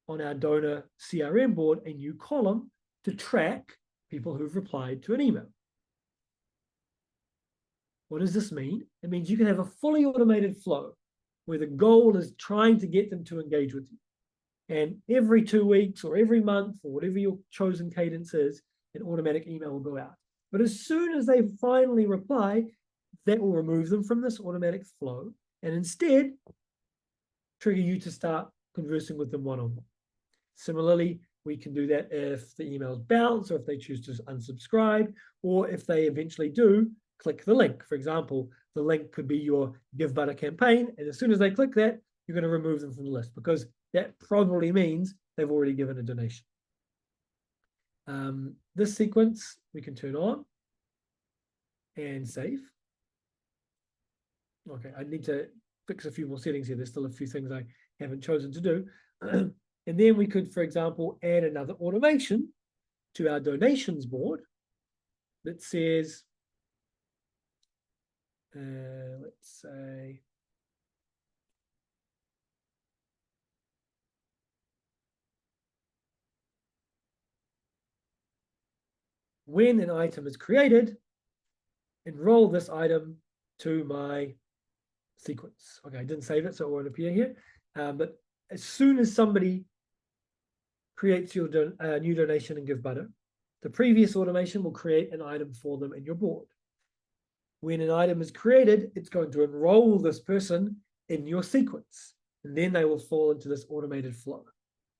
on our donor CRM board a new column to track people who've replied to an email. What does this mean? It means you can have a fully automated flow where the goal is trying to get them to engage with you. And every 2 weeks or every month or whatever your chosen cadence is, an automatic email will go out. But as soon as they finally reply, that will remove them from this automatic flow and instead trigger you to start conversing with them one-on-one. Similarly, we can do that if the emails bounce or if they choose to unsubscribe or if they eventually do click the link. For example, the link could be your Give Butter campaign, and as soon as they click that, you're going to remove them from the list because that probably means they've already given a donation. This sequence we can turn on and save. Okay, I need to fix a few more settings here. There's still a few things I haven't chosen to do. And then we could, for example, add another automation to our donations board that says, let's say, when an item is created, enroll this item to my sequence. Okay, I didn't save it, so it won't appear here. But as soon as somebody creates your new donation in Give Butter, the previous automation will create an item for them in your board. When an item is created, it's going to enroll this person in your sequence. and then they will fall into this automated flow.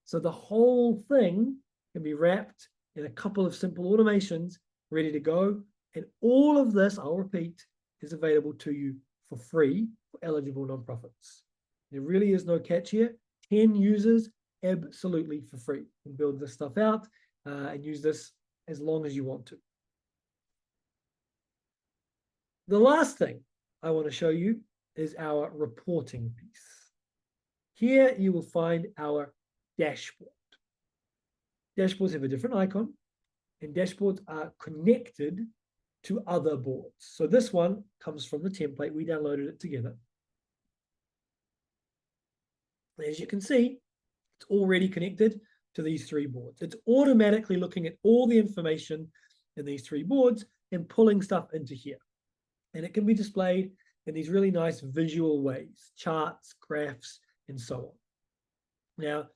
So the whole thing can be wrapped in a couple of simple automations ready to go. And all of this, I'll repeat, is available to you for free for eligible nonprofits. There really is no catch here. 10 users, absolutely for free. You can build this stuff out and use this as long as you want to. The last thing I want to show you is our reporting piece. Here you will find our dashboard. Dashboards have a different icon, and dashboards are connected to other boards. So this one comes from the template. We downloaded it together. As you can see, it's already connected to these 3 boards. It's automatically looking at all the information in these 3 boards and pulling stuff into here. And it can be displayed in these really nice visual ways, charts, graphs, and so on. Now,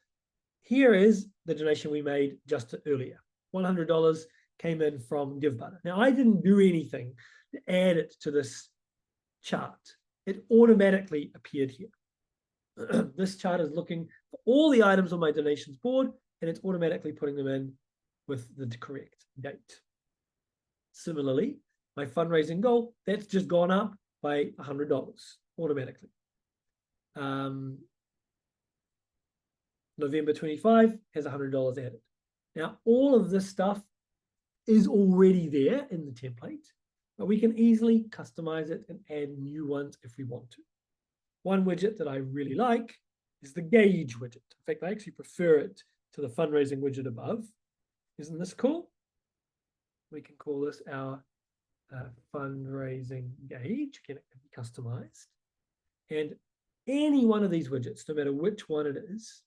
here is the donation we made just earlier. $100 came in from GiveButter. Now, I didn't do anything to add it to this chart. It automatically appeared here. This chart is looking for all the items on my donations board, and it's automatically putting them in with the correct date. Similarly, my fundraising goal, that's just gone up by $100 automatically. November 25 has $100 added. Now, all of this stuff is already there in the template, but we can easily customize it and add new ones if we want to. One widget that I really like is the gauge widget. In fact, I actually prefer it to the fundraising widget above. Isn't this cool? We can call this our fundraising gauge. Again, it can be customized. And any one of these widgets, no matter which one it is,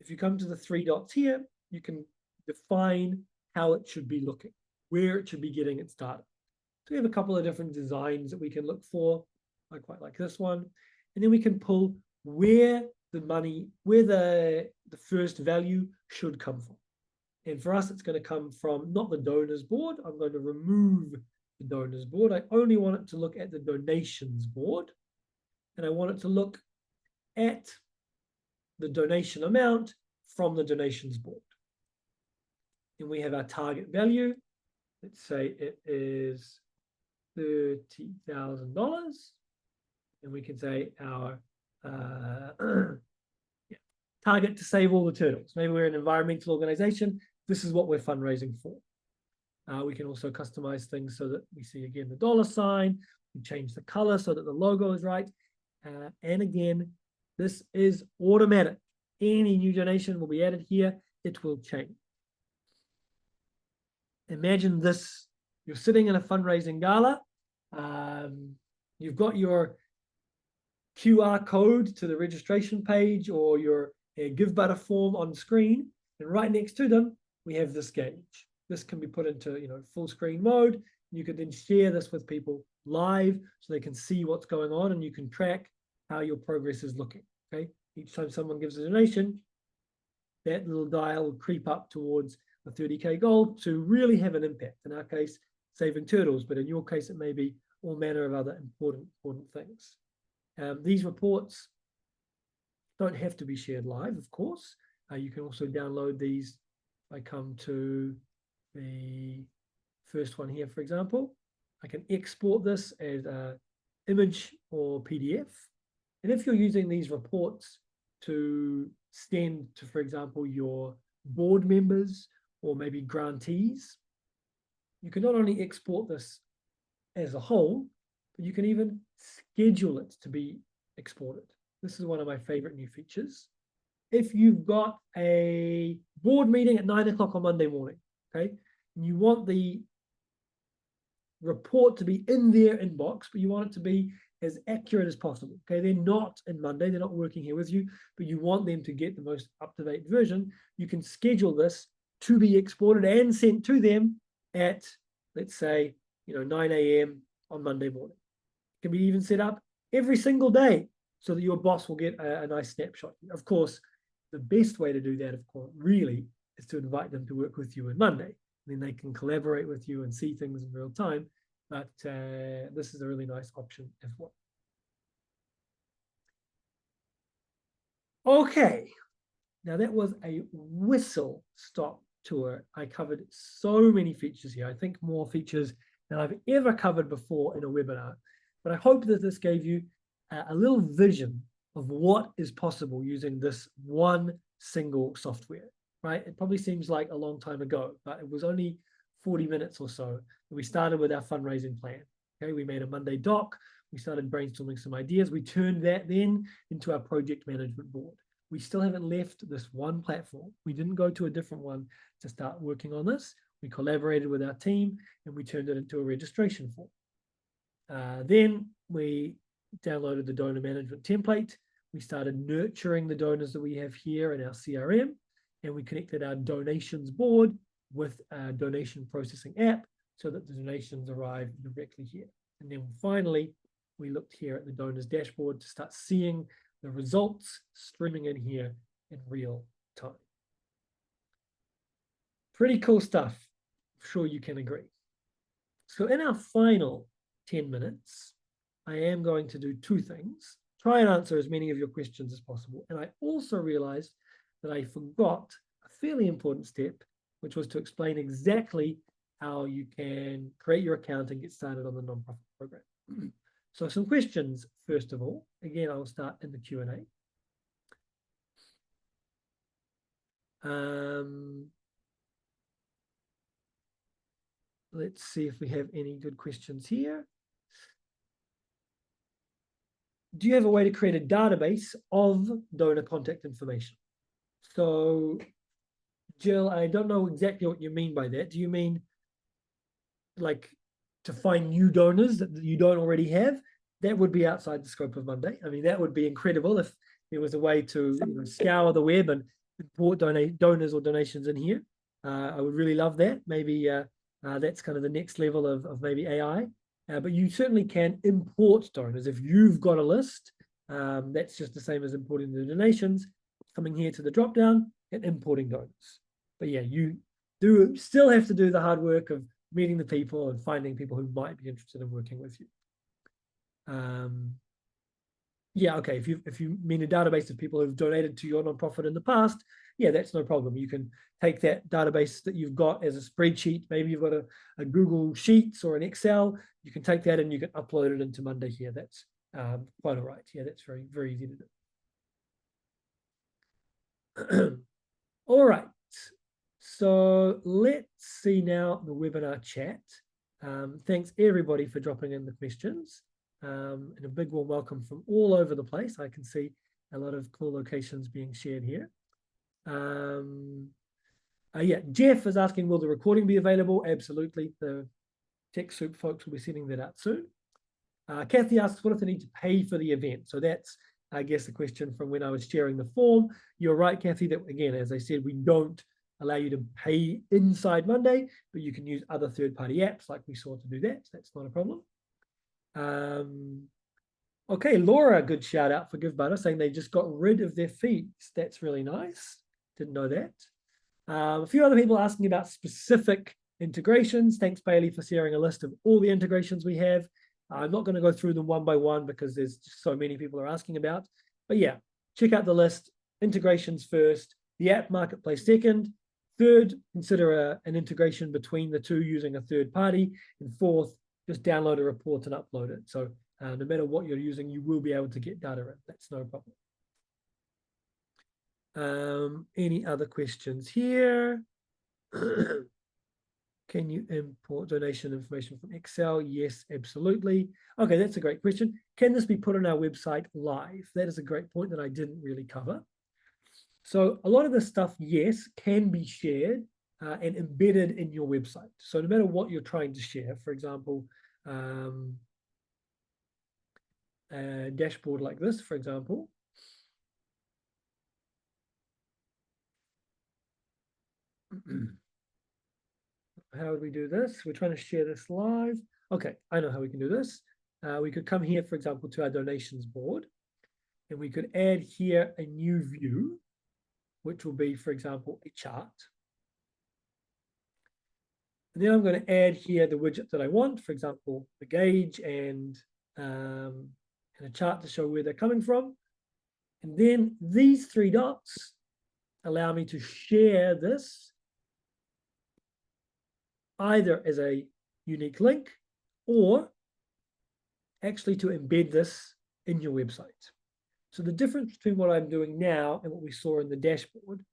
if you come to the 3 dots here, you can define how it should be looking, where it should be getting its data. So we have a couple of different designs that we can look for. I quite like this one. And then we can pull where the money, where the first value should come from. And for us, it's going to come from not the donors board. I'm going to remove the donors board. I only want it to look at the donations board. And I want it to look at the donation amount from the donations board. And we have our target value. Let's say it is $30,000. And we can say our target to save all the turtles. Maybe we're an environmental organization. This is what we're fundraising for. We can also customize things so that we see, again, the $sign. We change the color so that the logo is right. And again, this is automatic. Any new donation will be added here. It will change. Imagine this. You're sitting in a fundraising gala. You've got your QR code to the registration page or your GiveButter form on screen. And right next to them, we have this gauge. This can be put into full screen mode. You could then share this with people live so they can see what's going on, and you can track how your progress is looking. Okay. Each time someone gives a donation, that little dial will creep up towards the 30K goal to really have an impact. In our case, saving turtles, but in your case, it may be all manner of other important things. These reports don't have to be shared live, of course. You can also download these. If I come to the first one here, for example, I can export this as an image or PDF. And if you're using these reports to send to, for example, your board members or maybe grantees, you can not only export this as a whole, but you can even schedule it to be exported. This is one of my favorite new features. If you've got a board meeting at 9 o'clock on Monday morning, okay, and you want the report to be in their inbox, but you want it to be as accurate as possible, okay? They're not in Monday, they're not working here with you, but you want them to get the most up-to-date version. You can schedule this to be exported and sent to them at, let's say, 9 a.m. on Monday morning. It can be even set up every single day so that your boss will get a nice snapshot. Of course, the best way to do that, of course, really is to invite them to work with you on Monday. Then they can collaborate with you and see things in real time. But this is a really nice option as well. Okay, now that was a whistle-stop tour. I covered so many features here. I think more features than I've ever covered before in a webinar. But I hope that this gave you a little vision of what is possible using this one single software, right? It probably seems like a long time ago, but it was only 40 minutes or so. We started with our fundraising plan. Okay, we made a Monday doc. We started brainstorming some ideas. We turned that then into our project management board. We still haven't left this one platform. We didn't go to a different one to start working on this. We collaborated with our team and we turned it into a registration form. Then we downloaded the donor management template. We started nurturing the donors that we have here in our CRM, and we connected our donations board with our donation processing app so that the donations arrive directly here. And then finally, we looked here at the donors dashboard to start seeing the results streaming in here in real time. Pretty cool stuff. I'm sure you can agree. So in our final 10 minutes, I am going to do two things. Try and answer as many of your questions as possible. And I also realized that I forgot a fairly important step, which was to explain exactly how you can create your account and get started on the nonprofit program. So some questions, first of all. Again, I will start in the Q&A. Let's see if we have any good questions here. Do you have a way to create a database of donor contact information? So, Jill, I don't know exactly what you mean by that. Do you mean like to find new donors that you don't already have? That would be outside the scope of Monday. I mean, that would be incredible if there was a way to scour the web and import donors or donations in here. I would really love that. Maybe that's kind of the next level of maybe AI. But you certainly can import donors. If you've got a list, that's just the same as importing the donations, coming here to the dropdown and importing donors. But yeah, you do still have to do the hard work of meeting the people and finding people who might be interested in working with you. Yeah, okay, if you mean a database of people who've donated to your nonprofit in the past, yeah, that's no problem. You can take that database that you've got as a spreadsheet. Maybe you've got a Google Sheets or an Excel. You can take that and you can upload it into Monday here. That's quite all right. Yeah, that's very, very easy to do. All right. So let's see now the webinar chat. Thanks everybody for dropping in the questions. And a big warm welcome from all over the place. I can see a lot of cool locations being shared here. Yeah, Jeff is asking, will the recording be available? Absolutely. The TechSoup folks will be sending that out soon. Kathy asks, what if they need to pay for the event? So that's, I guess, the question from when I was sharing the form. You're right, Kathy, that again, as I said, we don't allow you to pay inside Monday, but you can use other third-party apps like we saw to do that. So that's not a problem. Okay, Laura, good shout out for GiveButter, saying they just got rid of their fees. That's really nice. Didn't know that. A few other people asking about specific integrations. Thanks, Bailey, for sharing a list of all the integrations we have. I'm not going to go through them one by one because there's just so many people are asking about. But yeah, check out the list. Integrations first, the app marketplace second. Third, consider an integration between the two using a third party. And fourth, just download a report and upload it. So no matter what you're using, you will be able to get data in. That's no problem. Any other questions here? Can you import donation information from Excel? Yes, absolutely. Okay, that's a great question. Can this be put on our website live? That is a great point that I didn't really cover. So a lot of this stuff, yes, can be shared and embedded in your website. So no matter what you're trying to share, for example, a dashboard like this, for example. How would we do this? We're trying to share this live. Okay, I know how we can do this. We could come here, for example, to our donations board, and we could add here a new view, which will be, for example, a chart. And then I'm going to add here the widget that I want, for example, the gauge and a chart to show where they're coming from. And then these three dots allow me to share this either as a unique link or actually to embed this in your website. So the difference between what I'm doing now and what we saw in the dashboard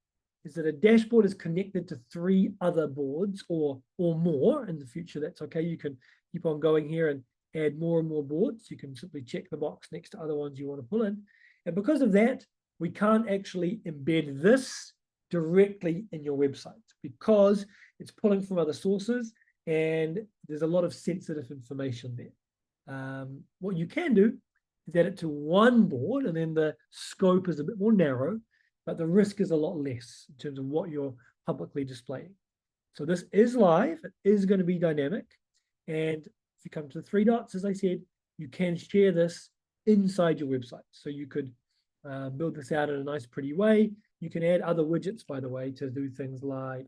is that a dashboard is connected to 3 other boards or more. In the future, that's okay. You can keep on going here and add more and more boards. You can simply check the box next to other ones you want to pull in. And because of that, we can't actually embed this directly in your website because it's pulling from other sources and there's a lot of sensitive information there. What you can do is add it to one board, and then the scope is a bit more narrow, but the risk is a lot less in terms of what you're publicly displaying. So this is live. It is going to be dynamic. And if you come to the 3 dots, as I said, you can share this inside your website. So you could build this out in a nice, pretty way. You can add other widgets, by the way, to do things like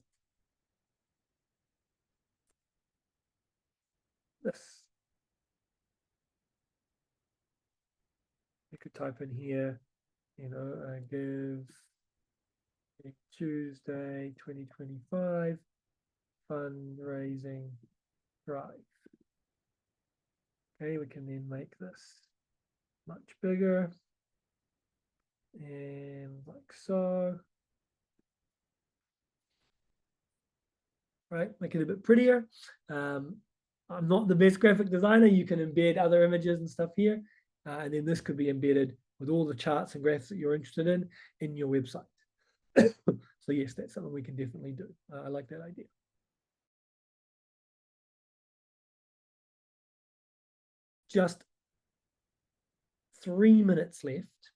this. You could type in here, give Tuesday 2025 fundraising drive. Okay, we can then make this much bigger and like so. Right, make it a bit prettier. I'm not the best graphic designer. You can embed other images and stuff here. And then this could be embedded with all the charts and graphs that you're interested in your website. So yes, that's something we can definitely do. I like that idea. Just 3 minutes left.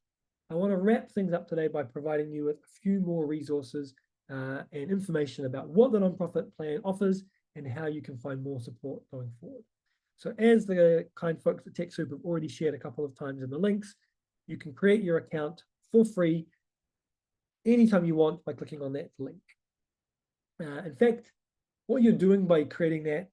I want to wrap things up today by providing you with a few more resources and information about what the nonprofit plan offers and how you can find more support going forward. So as the kind folks at TechSoup have already shared a couple of times in the links, you can create your account for free anytime you want by clicking on that link. In fact, what you're doing by creating that,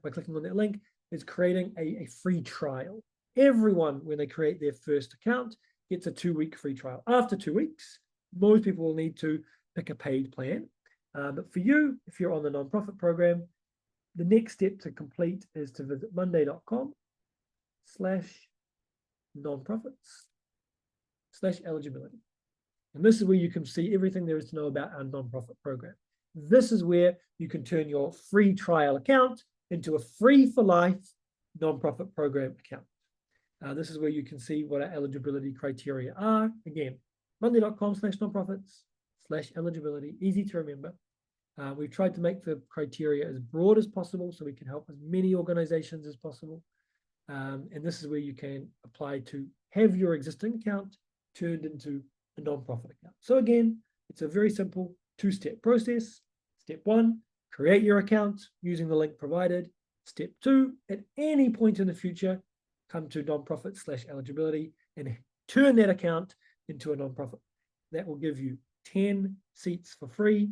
by clicking on that link, is creating a free trial. Everyone, when they create their first account, gets a 2-week free trial. After 2 weeks, most people will need to pick a paid plan. But for you, if you're on the nonprofit program, the next step to complete is to visit monday.com/nonprofits/eligibility. And this is where you can see everything there is to know about our nonprofit program. This is where you can turn your free trial account into a free for life nonprofit program account. This is where you can see what our eligibility criteria are. Again, monday.com/nonprofits/eligibility, easy to remember. We've tried to make the criteria as broad as possible so we can help as many organizations as possible. And this is where you can apply to have your existing account turned into a nonprofit account. So again, it's a very simple 2-step process. Step 1, create your account using the link provided. Step 2, at any point in the future, come to nonprofit/eligibility and turn that account into a nonprofit. That will give you 10 seats for free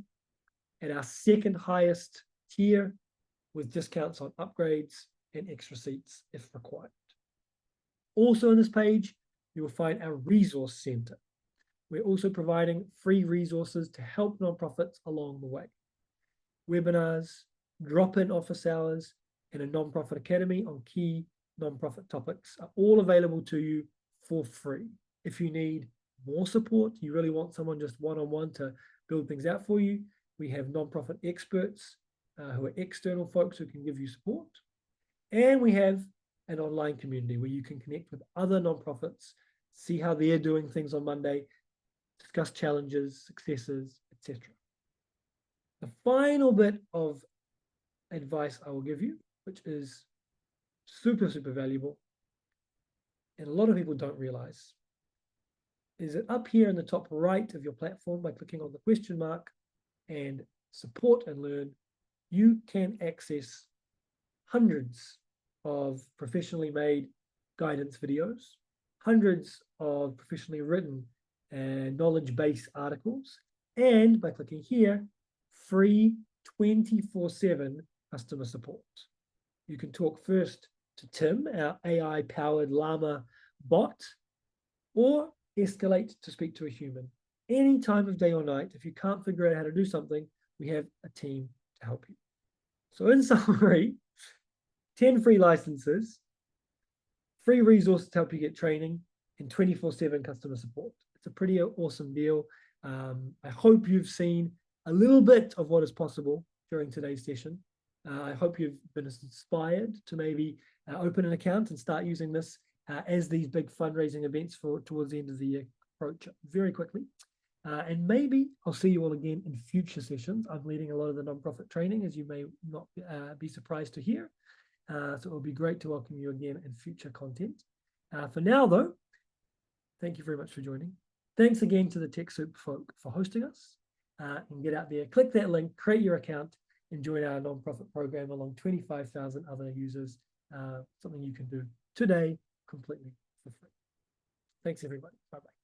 at our second highest tier with discounts on upgrades and extra seats if required. Also on this page, you will find our resource center. We're also providing free resources to help nonprofits along the way. Webinars, drop-in office hours, and a nonprofit academy on key nonprofit topics are all available to you for free. If you need more support, you really want someone just one-on-one to build things out for you, we have nonprofit experts who are external folks who can give you support. And we have an online community where you can connect with other nonprofits, see how they're doing things on Monday, discuss challenges, successes, etc. The final bit of advice I will give you, which is super, super valuable, and a lot of people don't realize, is that up here in the top right of your platform, by clicking on the question mark and support and learn, you can access hundreds of professionally made guidance videos, hundreds of professionally written and knowledge-based articles, and by clicking here, free 24/7 customer support. You can talk first to Tim, our AI-powered llama bot, or escalate to speak to a human. Any time of day or night, if you can't figure out how to do something, we have a team to help you. So in summary, 10 free licenses, free resources to help you get training, and 24/7 customer support. It's a pretty awesome deal. I hope you've seen a little bit of what is possible during today's session. I hope you've been inspired to maybe open an account and start using this as these big fundraising events towards the end of the year approach very quickly. And maybe I'll see you all again in future sessions. I'm leading a lot of the nonprofit training, as you may not be surprised to hear. So it will be great to welcome you again in future content. For now, though, thank you very much for joining. Thanks again to the TechSoup folk for hosting us. And get out there, click that link, create your account, and join our nonprofit program along 25,000 other users. Something you can do today completely for free. Thanks, everybody. Bye-bye.